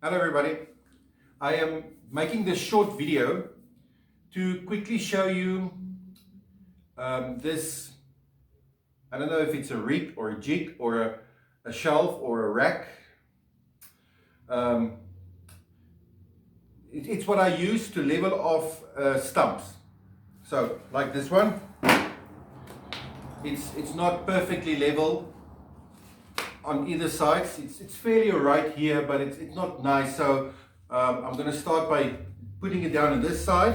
Hello everybody. I am making this short video to quickly show you this, I don't know if it's a rig or a jig or a shelf or a rack. It's what I use to level off stumps. So like this one, it's not perfectly level on either side. It's fairly alright here, but it's not nice. So I'm going to start by putting it down on this side,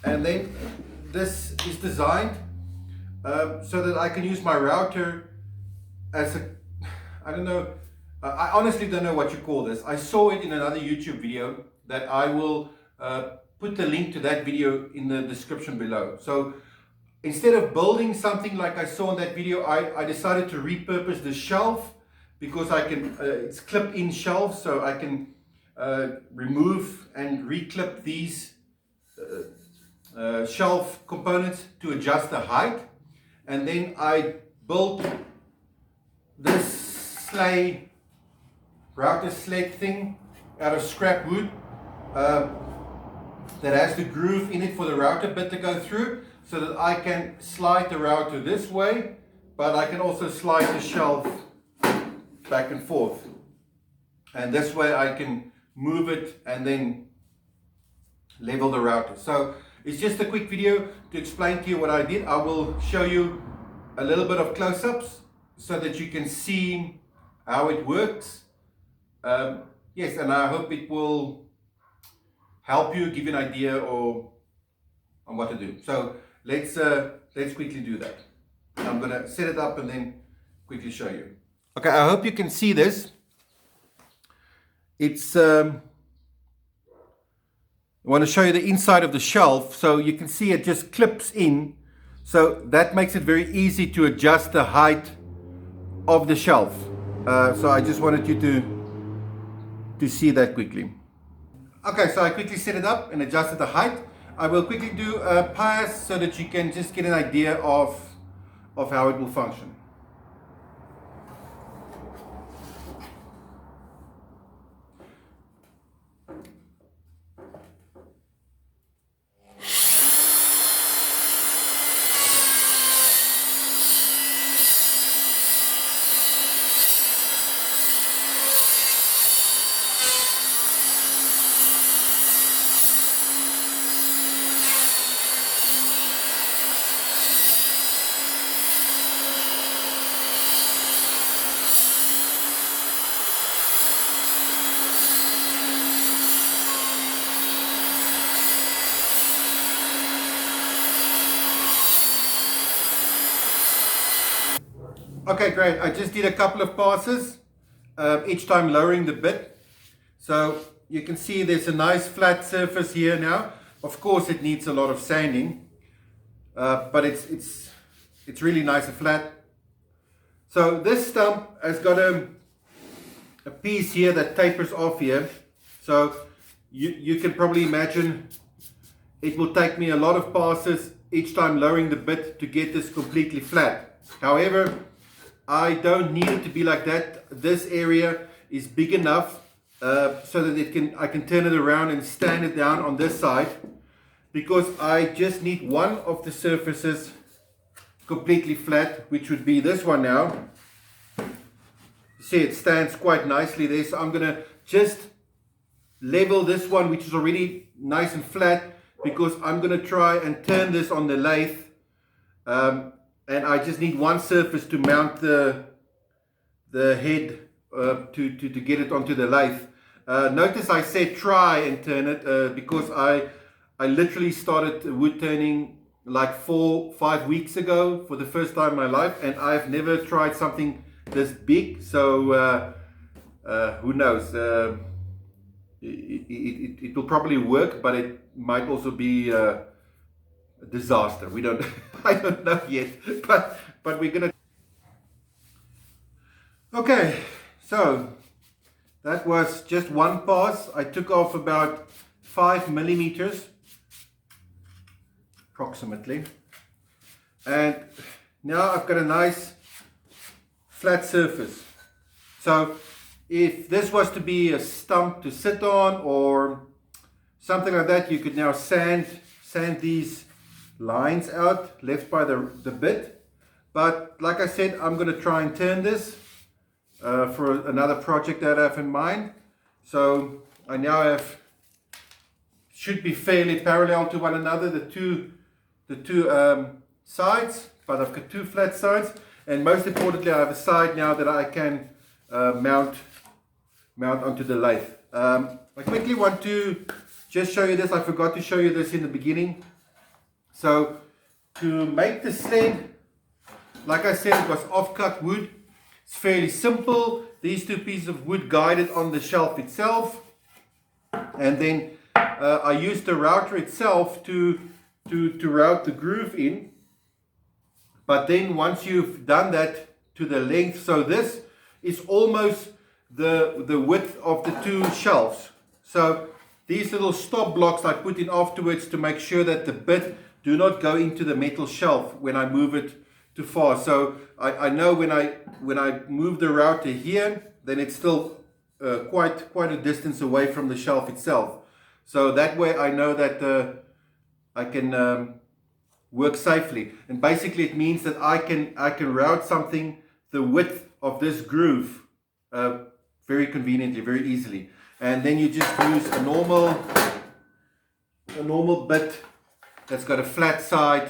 and then this is designed so that I can use my router as a, I don't know, I honestly don't know what you call this. I saw it in another YouTube video that I will put the link to that video in the description below. So instead of building something like I saw in that video, I decided to repurpose the shelf because I can, it's clip-in shelf, so I can remove and reclip these shelf components to adjust the height. And then I built this router sled thing out of scrap wood that has the groove in it for the router bit to go through, so that I can slide the router this way, but I can also slide the shelf back and forth. And this way I can move it and then level the router. So it's just a quick video to explain to you what I did. I will show you a little bit of close-ups so that you can see how it works. Yes, and I hope it will help you, give you an idea on what to do. So let's quickly do that. I'm gonna set it up and then quickly show you. Okay, I hope you can see this. It's I want to show you the inside of the shelf, so you can see it just clips in, so that makes it very easy to adjust the height of the shelf. So I just wanted you to see that quickly. Okay, so I quickly set it up and adjusted the height. I will quickly do a pass so that you can just get an idea of how it will function. Okay, great. I just did a couple of passes, each time lowering the bit. So you can see there's a nice flat surface here now. Of course, it needs a lot of sanding, but it's really nice and flat. So this stump has got a piece here that tapers off here. So you can probably imagine it will take me a lot of passes each time lowering the bit to get this completely flat. However, I don't need it to be like that. This area is big enough so that I can turn it around and stand it down on this side, because I just need one of the surfaces completely flat, which would be this one now. See, it stands quite nicely there, so I'm gonna just level this one, which is already nice and flat, because I'm gonna try and turn this on the lathe. And I just need one surface to mount the head to get it onto the lathe. Notice I said try and turn it because I literally started wood turning like 4-5 weeks ago for the first time in my life, and I've never tried something this big. So who knows? It will probably work, but it might also be a disaster. We don't I don't know yet, but we're gonna. Okay, so that was just one pass. I took off about 5 millimeters approximately, and now I've got a nice flat surface. So if this was to be a stump to sit on or something like that, you could now sand these lines out left by the bit. But like I said, I'm going to try and turn this for another project that I have in mind. So I now have, should be fairly parallel to one another, the two sides, but I've got two flat sides, and most importantly I have a side now that I can mount onto the lathe. I quickly want to just show you this. I forgot to show you this in the beginning. So to make the sled, like I said, it was off-cut wood. It's fairly simple. These two pieces of wood guided on the shelf itself, and then I used the router itself to route the groove in. But then once you've done that to the length, so this is almost the width of the two shelves. So these little stop blocks I put in afterwards to make sure that the bit do not go into the metal shelf when I move it too far. So I know when I move the router here, then it's still quite a distance away from the shelf itself. So that way I know that I can work safely. And basically it means that I can route something the width of this groove very conveniently, very easily. And then you just use a normal bit that's got a flat side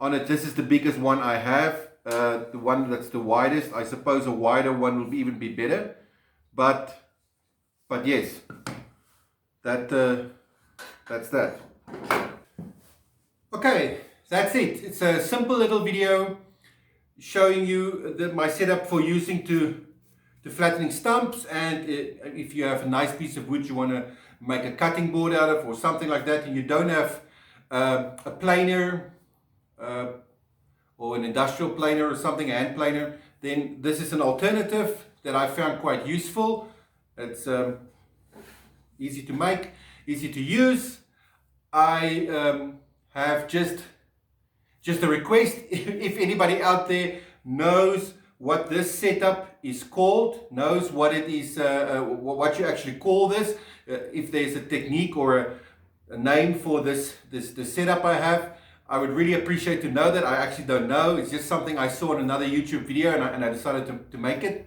on it. This is the biggest one I have, the one that's the widest. I suppose a wider one will even be better, but yes, that's that. Okay, that's it. It's a simple little video showing you my setup for using to flattening stumps, and if you have a nice piece of wood you want to make a cutting board out of or something like that, and you don't have a planer or an industrial planer or something, a hand planer, then this is an alternative that I found quite useful. It's easy to make, easy to use. I have just a request. If anybody out there knows what this setup is called, knows what it is, what you actually call this, if there's a technique or a name for this setup I have, I would really appreciate to know that. I actually don't know. It's just something I saw in another YouTube video, and I decided to make it.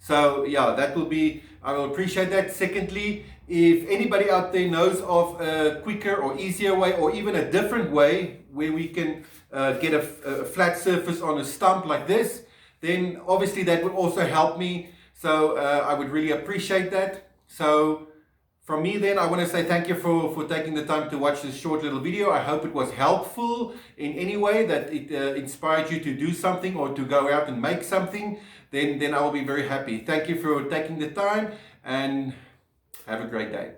So yeah, that will be, I will appreciate that. Secondly, if anybody out there knows of a quicker or easier way, or even a different way where we can get a flat surface on a stump like this, then obviously that would also help me. So I would really appreciate that. So from me then, I want to say thank you for taking the time to watch this short little video. I hope it was helpful in any way, that it inspired you to do something or to go out and make something. Then I will be very happy. Thank you for taking the time, and have a great day.